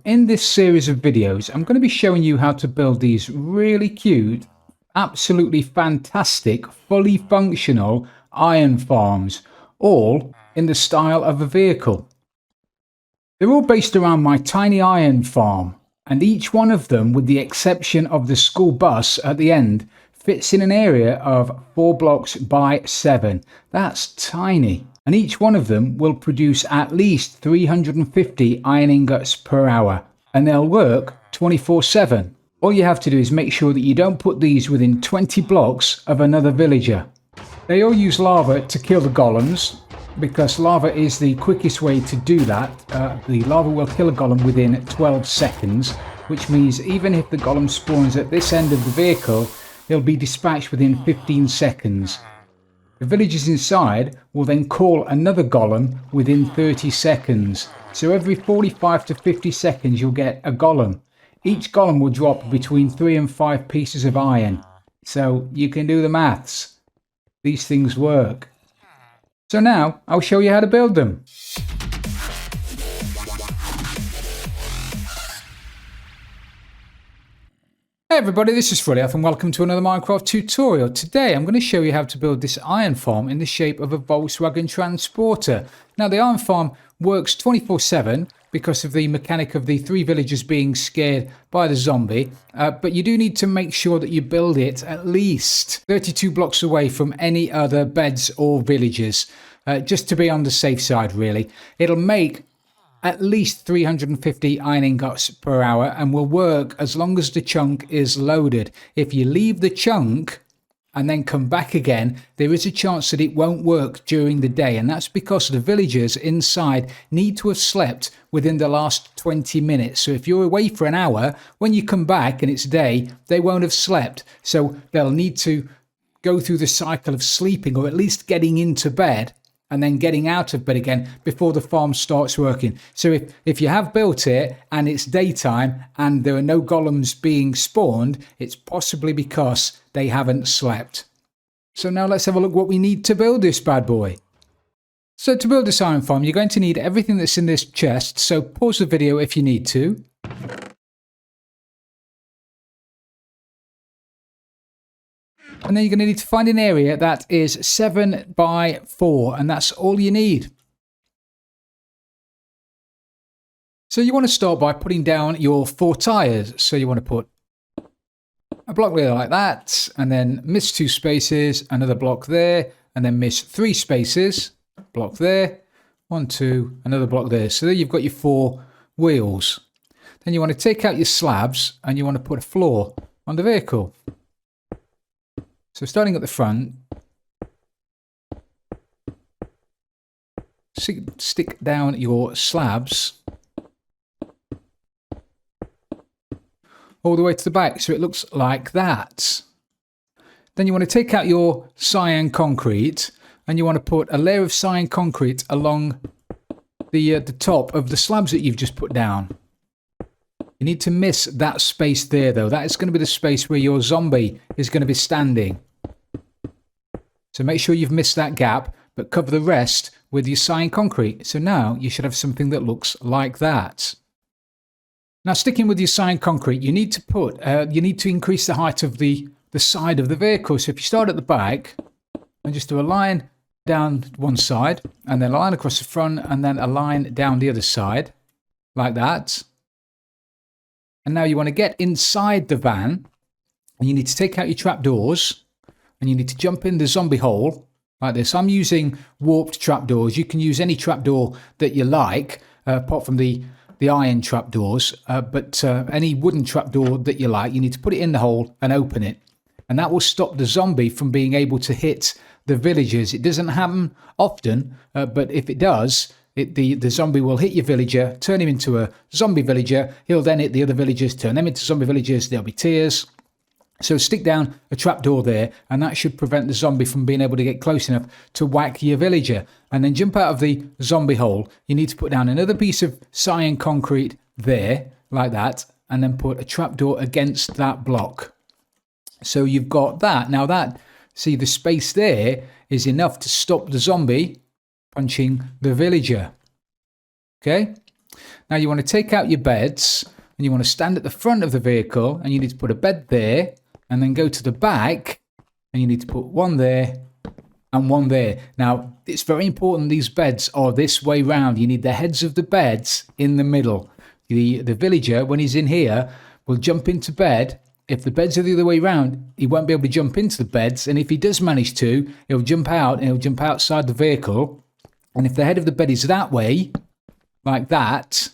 in this series of videos, I'm going to be showing you how to build these really cute, absolutely fantastic, fully functional iron farms, all in the style of a vehicle. They're all based around my tiny iron farm, and each one of them, with the exception of the school bus at the end, fits in an area of 4 blocks by 7. That's tiny. And each one of them will produce at least 350 iron ingots per hour, and they'll work 24/7. All you have to do is make sure that you don't put these within 20 blocks of another villager. They all use lava to kill the golems, because lava is the quickest way to do that. The lava will kill a golem within 12 seconds, which means even if the golem spawns at this end of the vehicle, he'll be dispatched within 15 seconds. The villagers inside will then call another golem within 30 seconds. So every 45 to 50 seconds you'll get a golem. Each golem will drop between 3 and 5 pieces of iron. So you can do the maths. These things work. So now I'll show you how to build them. Hey everybody, this is Frilioth and welcome to another Minecraft tutorial. Today I'm going to show you how to build this iron farm in the shape of a Volkswagen transporter. Now the iron farm works 24/7 because of the mechanic of the 3 villagers being scared by the zombie, but you do need to make sure that you build it at least 32 blocks away from any other beds or villages, just to be on the safe side really. It'll make at least 350 iron ingots per hour and will work as long as the chunk is loaded. If you leave the chunk and then come back again, there is a chance that it won't work during the day, and that's because the villagers inside need to have slept within the last 20 minutes. So if you're away for an hour, when you come back and it's day, they won't have slept. So they'll need to go through the cycle of sleeping, or at least getting into bed and then getting out of bed again before the farm starts working. So if you have built it and it's daytime and there are no golems being spawned, it's possibly because they haven't slept. So now let's have a look what we need to build this bad boy. So to build this iron farm, you're going to need everything that's in this chest. So pause the video if you need to. And then you're going to need to find an area that is 7 by 4, and that's all you need. So you want to start by putting down your 4 tires. So you want to put a block there like that, and then miss 2 spaces, another block there, and then miss 3 spaces, block there, 1, 2, another block there. So there you've got your 4 wheels. Then you want to take out your slabs and you want to put a floor on the vehicle. So starting at the front, stick down your slabs all the way to the back, so it looks like that. Then you want to take out your cyan concrete and you want to put a layer of cyan concrete along the top of the slabs that you've just put down. You need to miss that space there though. That is going to be the space where your zombie is going to be standing. So make sure you've missed that gap, but cover the rest with your cyan concrete. So now you should have something that looks like that. Now sticking with your cyan concrete, you need to increase the height of the side of the vehicle. So if you start at the back and just do a line down one side, and then a line across the front, and then a line down the other side, like that. And now you want to get inside the van, and you need to take out your trapdoors. And you need to jump in the zombie hole like this. I'm using warped trapdoors. You can use any trapdoor that you like, apart from the iron trapdoors. But any wooden trapdoor that you like, you need to put it in the hole and open it. And that will stop the zombie from being able to hit the villagers. It doesn't happen often, but if it does, the zombie will hit your villager, turn him into a zombie villager. He'll then hit the other villagers, turn them into zombie villagers. There'll be tears. So stick down a trapdoor there, and that should prevent the zombie from being able to get close enough to whack your villager. And then jump out of the zombie hole. You need to put down another piece of cyan concrete there, like that, and then put a trapdoor against that block. So you've got that. Now that, see, the space there is enough to stop the zombie punching the villager. Okay? Now you want to take out your beds and you want to stand at the front of the vehicle and you need to put a bed there and then go to the back and you need to put one there and one there. Now, it's very important these beds are this way round. You need the heads of the beds in the middle. The villager, when he's in here, will jump into bed. If the beds are the other way round, he won't be able to jump into the beds. And if he does manage to, he'll jump out and he'll jump outside the vehicle. And if the head of the bed is that way, like that,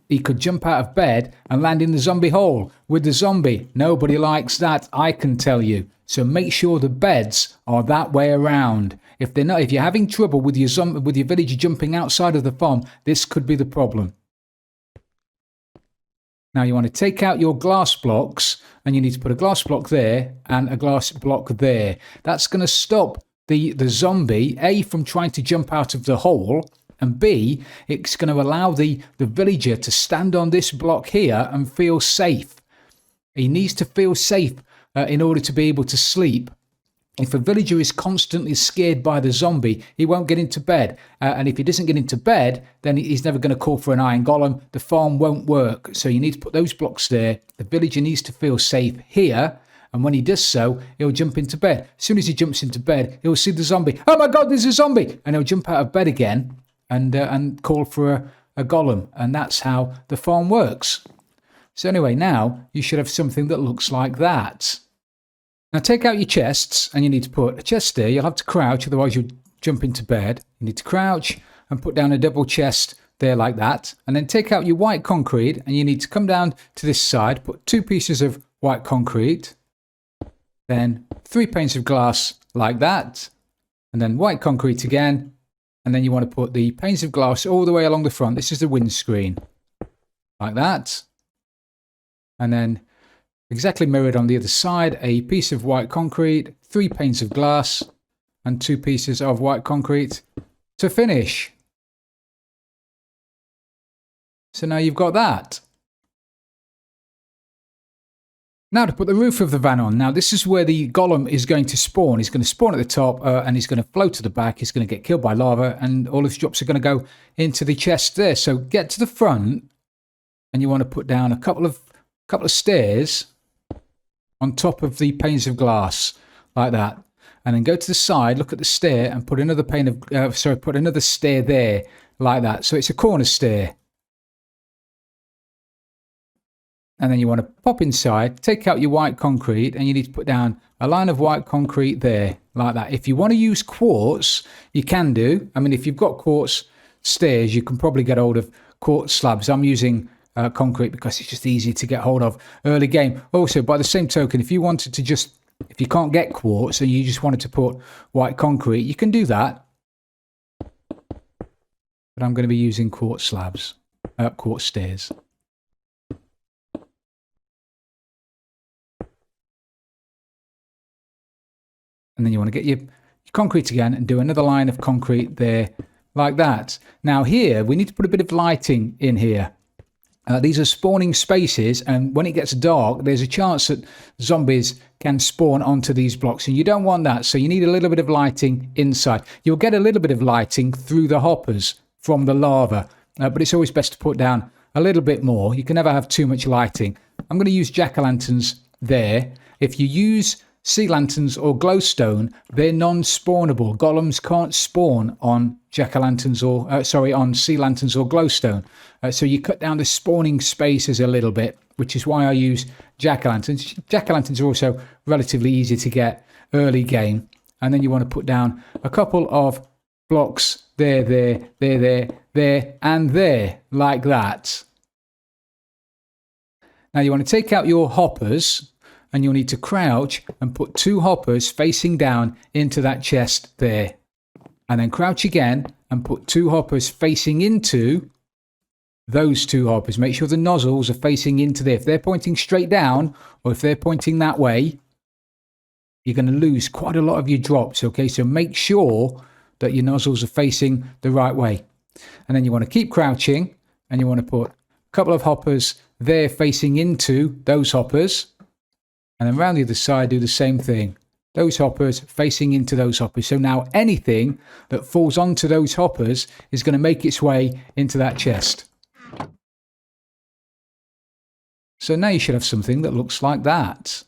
he could jump out of bed and land in the zombie hole with the zombie. Nobody likes that, I can tell you. So make sure the beds are that way around. If they're not, if you're having trouble with your villager jumping outside of the farm, this could be the problem. Now you want to take out your glass blocks and you need to put a glass block there and a glass block there. That's going to stop the zombie, A, from trying to jump out of the hole, and B, it's going to allow the villager to stand on this block here and feel safe. He needs to feel safe in order to be able to sleep. If a villager is constantly scared by the zombie, he won't get into bed. And if he doesn't get into bed, then he's never going to call for an iron golem. The farm won't work. So you need to put those blocks there. The villager needs to feel safe here. And when he does so, he'll jump into bed. As soon as he jumps into bed, he'll see the zombie. Oh my God, there's a zombie! And he'll jump out of bed again and call for a golem. And that's how the farm works. So anyway, now you should have something that looks like that. Now take out your chests and you need to put a chest there. You'll have to crouch, otherwise you'll jump into bed. You need to crouch and put down a double chest there like that. And then take out your white concrete and you need to come down to this side, put 2 pieces of white concrete, then 3 panes of glass like that, and then white concrete again. And then you want to put the panes of glass all the way along the front. This is the windscreen, like that. And then exactly mirrored on the other side, a piece of white concrete, 3 panes of glass, and 2 pieces of white concrete to finish. So now you've got that. Now to put the roof of the van on. Now this is where the golem is going to spawn. He's going to spawn at the top and he's going to float to the back. He's going to get killed by lava and all his drops are going to go into the chest there. So get to the front and you want to put down a couple of stairs on top of the panes of glass like that, and then go to the side, look at the stair, and put another put another stair there like that. So it's a corner stair, and then you want to pop inside, take out your white concrete, and you need to put down a line of white concrete there like that. If you want to use quartz, you can do. I mean, if you've got quartz stairs, you can probably get hold of quartz slabs. I'm using concrete because it's just easy to get hold of early game. Also, by the same token, if you wanted to if you can't get quartz and you just wanted to put white concrete, you can do that. But I'm going to be using quartz slabs, quartz stairs. And then you want to get your concrete again and do another line of concrete there like that. Now here, we need to put a bit of lighting in here. These are spawning spaces, and when it gets dark, there's a chance that zombies can spawn onto these blocks, and you don't want that, so you need a little bit of lighting inside. You'll get a little bit of lighting through the hoppers from the lava, but it's always best to put down a little bit more. You can never have too much lighting. I'm going to use jack-o'-lanterns there. If you use sea lanterns or glowstone, they're non-spawnable. Golems can't spawn on jack-o'-lanterns or on sea lanterns or glowstone. So you cut down the spawning spaces a little bit, which is why I use jack-o'-lanterns. Jack-o'-lanterns are also relatively easy to get early game. And then you want to put down a couple of blocks there, and there, like that. Now you want to take out your hoppers, and you'll need to crouch and put 2 hoppers facing down into that chest there. And then crouch again and put 2 hoppers facing into those 2 hoppers. Make sure the nozzles are facing into there. If they're pointing straight down or if they're pointing that way, you're going to lose quite a lot of your drops, okay? So make sure that your nozzles are facing the right way. And then you want to keep crouching and you want to put a couple of hoppers there facing into those hoppers. And then around the other side, do the same thing. those hoppers, facing into those hoppers. So now anything that falls onto those hoppers is going to make its way into that chest. So now you should have something that looks like that.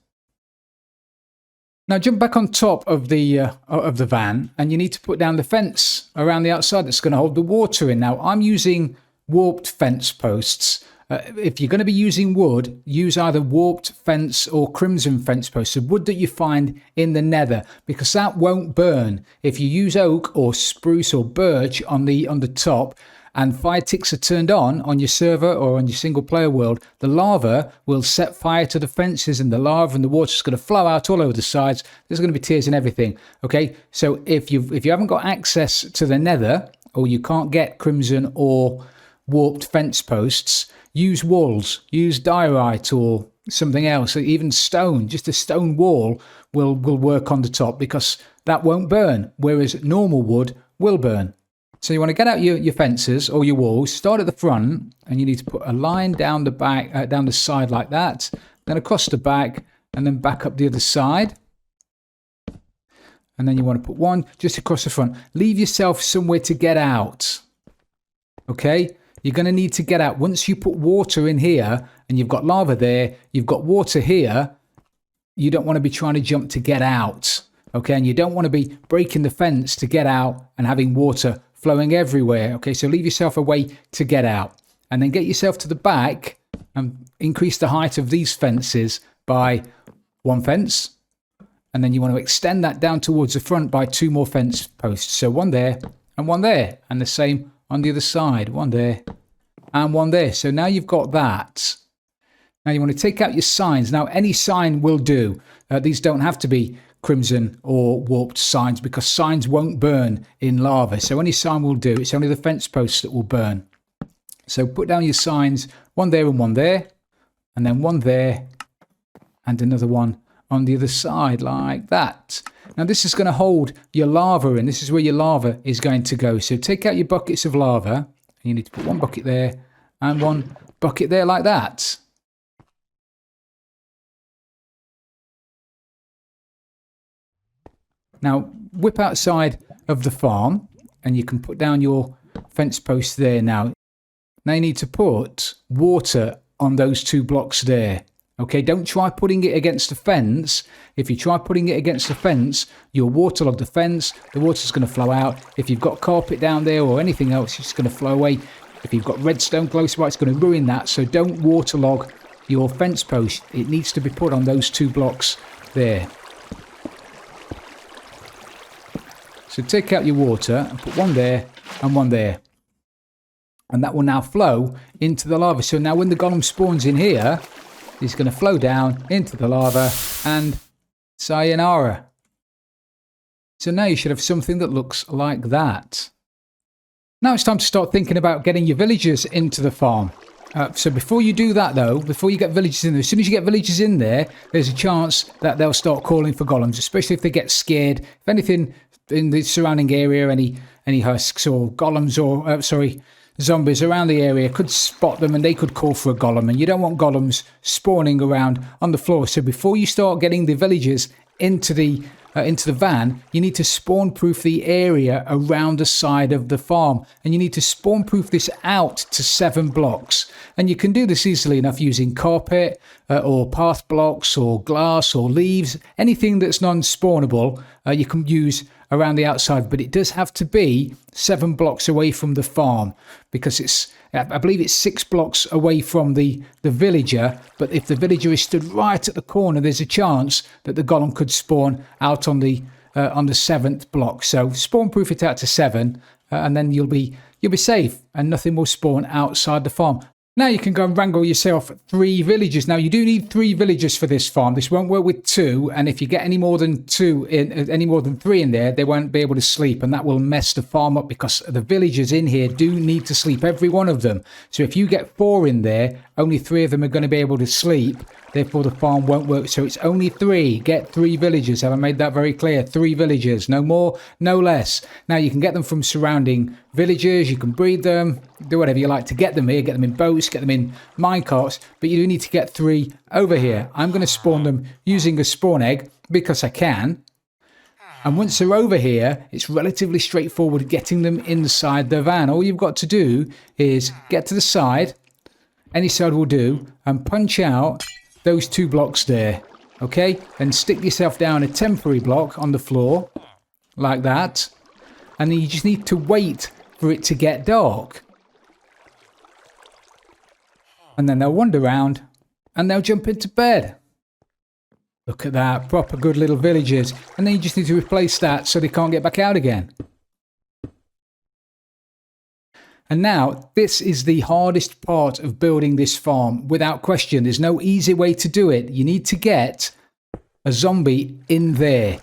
Now jump back on top of the van, and you need to put down the fence around the outside that's going to hold the water in. Now I'm using warped fence posts. If you're going to be using wood, use either warped fence or crimson fence posts, so wood that you find in the nether, because that won't burn. If you use oak or spruce or birch on the top, and fire ticks are turned on your server or on your single player world, the lava will set fire to the fences, and the lava and the water is going to flow out all over the sides. There's going to be tears and everything. Okay, so if you haven't got access to the nether, or you can't get crimson or warped fence posts, use walls, use diorite or something else, even stone. Just a stone wall will work on the top, because that won't burn, whereas normal wood will burn. So you want to get out your fences or your walls, start at the front, and you need to put a line down the back, down the side like that, then across the back, and then back up the other side. And then you want to put one just across the front. Leave yourself somewhere to get out. Okay? You're going to need to get out. Once you put water in here, and you've got lava there, you've got water here, you don't want to be trying to jump to get out. Okay? And you don't want to be breaking the fence to get out and having water flowing everywhere. Okay, so leave yourself a way to get out, and then get yourself to the back and increase the height of these fences by one fence, and then you want to extend that down towards the front by two more fence posts. So one there, and the same on the other side, one there and one there. So now you've got that. Now you want to take out your signs. Now any sign will do. These don't have to be crimson or warped signs, because signs won't burn in lava. So any sign will do. It's only the fence posts that will burn. So put down your signs, one there, and then one there, and another one on the other side like that. Now this is going to hold your lava in. This is where your lava is going to go. So take out your buckets of lava, and you need to put one bucket there and one bucket there like that. Now whip outside of the farm, and you can put down your fence post there. Now you need to put water on those two blocks there. Okay, don't try putting it against the fence. If you try putting it against the fence, you'll waterlog the fence. The water's going to flow out. If you've got carpet down there or anything else, it's going to flow away. If you've got redstone close by, it's going to ruin that. So don't waterlog your fence post. It needs to be put on those two blocks there. So take out your water and put one there and one there. And that will now flow into the lava. So now when the golem spawns in here, it's going to flow down into the lava, and sayonara. So now you should have something that looks like that. Now it's time to start thinking about getting your villagers into the farm. So before you do that though, before you get villagers in there, as soon as you get villagers in there, there's a chance that they'll start calling for golems, especially if they get scared. If anything in the surrounding area, any husks or golems or, zombies around the area could spot them, and they could call for a golem, and you don't want golems spawning around on the floor. So before you start getting the villagers into the van, you need to spawn proof the area around the side of the farm, and you need to spawn proof this out to 7 blocks. And you can do this easily enough using carpet or path blocks or glass or leaves, anything that's non-spawnable. You can use around the outside, but it does have to be 7 blocks away from the farm, because I believe it's 6 blocks away from the villager. But if the villager is stood right at the corner, there's a chance that the golem could spawn out on the 7th block. So spawn proof it out to 7, and then you'll be safe, and nothing will spawn outside the farm. Now you can go and wrangle yourself 3 villagers. Now you do need 3 villagers for this farm. This won't work with 2, and if you get any more than 3 in there, they won't be able to sleep, and that will mess the farm up, because the villagers in here do need to sleep, every one of them. So if you get 4 in there, only 3 of them are going to be able to sleep. Therefore the farm won't work. So it's only 3. Get 3 villagers. Have I made that very clear? 3 villagers, no more, no less. Now you can get them from surrounding villages. You can breed them, do whatever you like to get them here. Get them in boats, get them in minecarts, but you do need to get 3 over here. I'm going to spawn them using a spawn egg, because I can. And once they're over here, it's relatively straightforward getting them inside the van. All you've got to do is get to the side, any side will do, and punch out those 2 blocks there. Okay? Then stick yourself down a temporary block on the floor, like that. And then you just need to wait for it to get dark. And then they'll wander around and they'll jump into bed. Look at that, proper good little villagers. And then you just need to replace that so they can't get back out again. And now, this is the hardest part of building this farm, without question. There's no easy way to do it. You need to get a zombie in there.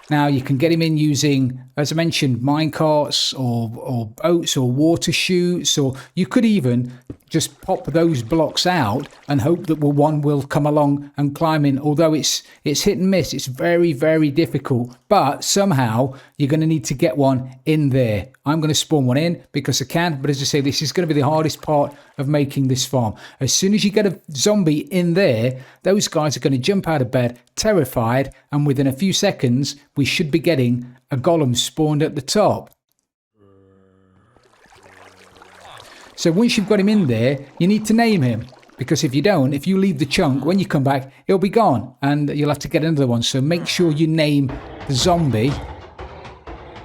Now, you can get him in using, as I mentioned, minecarts or boats or water chutes, or you could even just pop those blocks out and hope that one will come along and climb in. Although it's hit and miss, it's very, very difficult. But somehow you're going to need to get one in there. I'm going to spawn one in because I can. But as I say, this is going to be the hardest part of making this farm. As soon as you get a zombie in there, those guys are going to jump out of bed, terrified. And within a few seconds, we should be getting a golem spawned at the top. So once you've got him in there, you need to name him. Because if you don't, if you leave the chunk, when you come back, it'll be gone. And you'll have to get another one. So make sure you name the zombie. There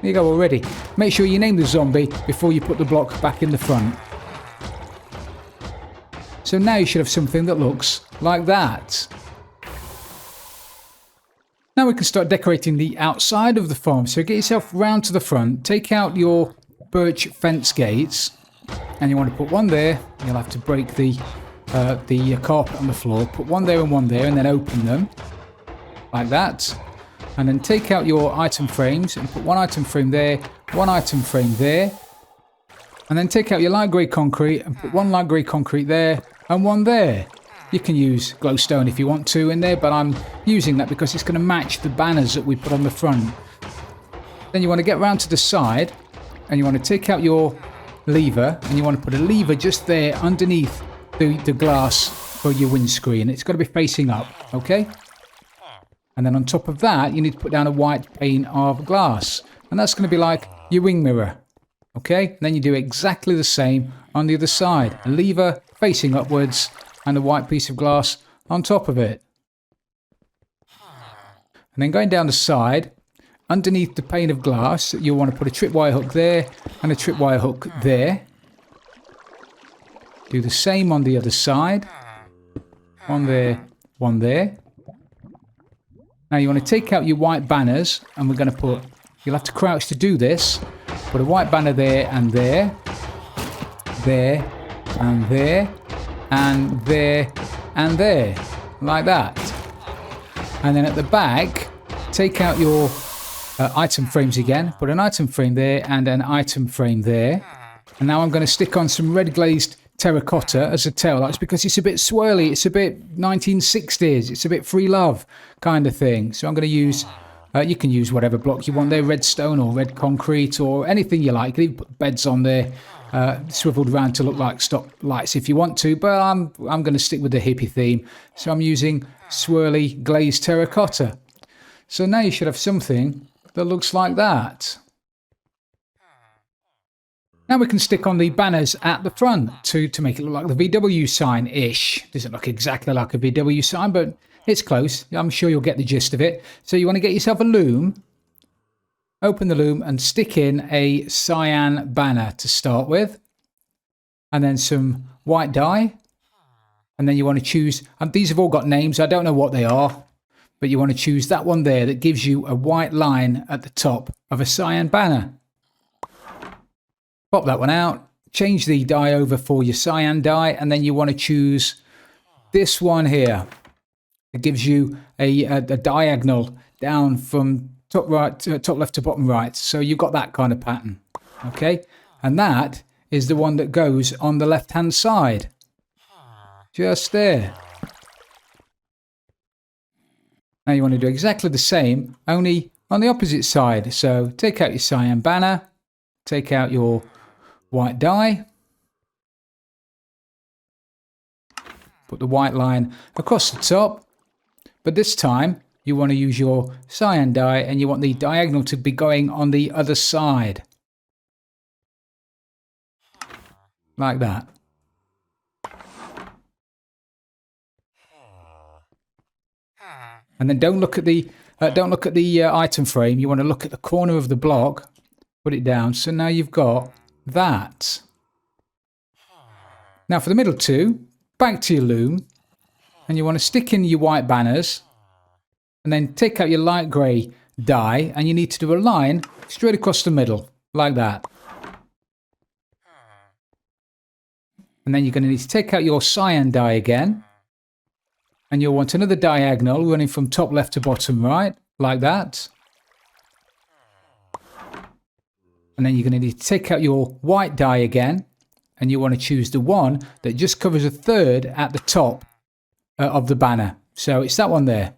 you go already. Make sure you name the zombie before you put the block back in the front. So now you should have something that looks like that. Now we can start decorating the outside of the farm. So get yourself round to the front. Take out your birch fence gates. And you want to put one there. You'll have to break the carpet on the floor. Put one there, and then open them like that. And then take out your item frames and put one item frame there, one item frame there. And then take out your light grey concrete and put one light grey concrete there and one there. You can use glowstone if you want to in there, but I'm using that because it's going to match the banners that we put on the front. Then you want to get round to the side and you want to take out your lever, and you want to put a lever just there underneath the glass for your windscreen. It's got to be facing up, okay? And then on top of that, you need to put down a white pane of glass, and that's going to be like your wing mirror, okay? And then you do exactly the same on the other side. A lever facing upwards and a white piece of glass on top of it. And then going down the side, underneath the pane of glass, you'll want to put a tripwire hook there and a tripwire hook there. Do the same on the other side. One there, one there. Now you want to take out your white banners, and we're going to put, you'll have to crouch to do this, put a white banner there and there, there and there, and there and there, like that. And then at the back, take out your item frames again, put an item frame there and an item frame there. And now I'm going to stick on some red glazed terracotta as a tail lights because it's a bit swirly, it's a bit 1960s, it's a bit free love kind of thing. So I'm going to use, you can use whatever block you want there, red stone or red concrete or anything you like. You can even put beds on there, swiveled around to look like stop lights if you want to, but I'm going to stick with the hippie theme. So I'm using swirly glazed terracotta. So now you should have something that looks like that. Now we can stick on the banners at the front to make it look like the VW sign-ish. Doesn't look exactly like a VW sign, but it's close. I'm sure you'll get the gist of it. So you want to get yourself a loom, open the loom and stick in a cyan banner to start with. And then some white dye. And then you want to choose, and these have all got names, I don't know what they are. But you want to choose that one there that gives you a white line at the top of a cyan banner. Pop that one out, change the dye over for your cyan dye, and then you want to choose this one here. It gives you a diagonal down from top right, top left to bottom right. So you've got that kind of pattern, okay? And that is the one that goes on the left-hand side, just there. Now you want to do exactly the same, only on the opposite side. So take out your cyan banner, take out your white dye, put the white line across the top, but this time you want to use your cyan dye and you want the diagonal to be going on the other side. Like that. And then don't look at the item frame. You want to look at the corner of the block. Put it down. So now you've got that. Now for the middle two, back to your loom, and you want to stick in your white banners, and then take out your light grey dye, and you need to do a line straight across the middle, like that. And then you're going to need to take out your cyan dye again, and you'll want another diagonal running from top left to bottom right, like that. And then you're going to need to take out your white dye again, and you want to choose the one that just covers a third at the top of the banner. So it's that one there.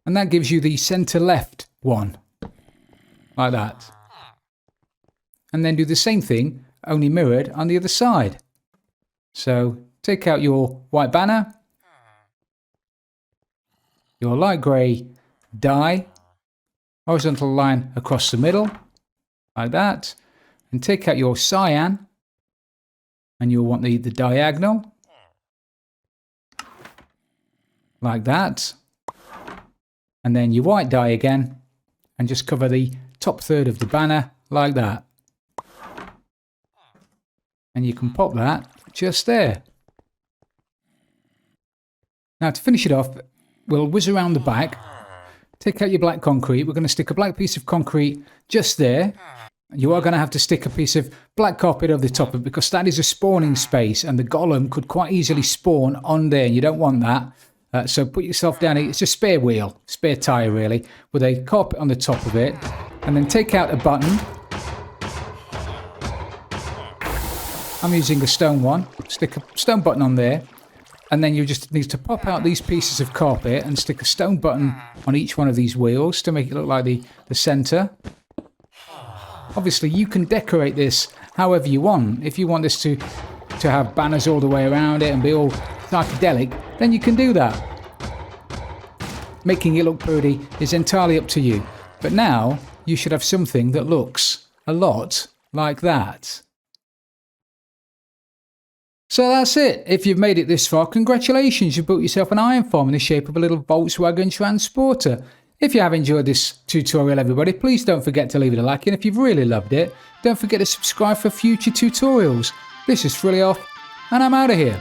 And that gives you the center left one, like that. And then do the same thing, only mirrored on the other side. So take out your white banner, your light grey dye, horizontal line across the middle, like that, and take out your cyan, and you'll want the diagonal, like that, and then your white dye again, and just cover the top third of the banner, like that. And you can pop that just there. Now to finish it off, we'll whiz around the back, take out your black concrete. We're going to stick a black piece of concrete just there. You are going to have to stick a piece of black carpet over the top of it because that is a spawning space and the golem could quite easily spawn on there. You don't want that. So put yourself down. It's a spare wheel, spare tyre really, with a carpet on the top of it. And then take out a button. I'm using a stone one. Stick a stone button on there. And then you just need to pop out these pieces of carpet and stick a stone button on each one of these wheels to make it look like the centre. Obviously, you can decorate this however you want. If you want this to have banners all the way around it and be all psychedelic, then you can do that. Making it look pretty is entirely up to you. But now, you should have something that looks a lot like that. So that's it. If you've made it this far, congratulations. You've built yourself an iron farm in the shape of a little Volkswagen transporter. If you have enjoyed this tutorial, everybody, please don't forget to leave it a like. And if you've really loved it, don't forget to subscribe for future tutorials. This is Frilioth, and I'm out of here.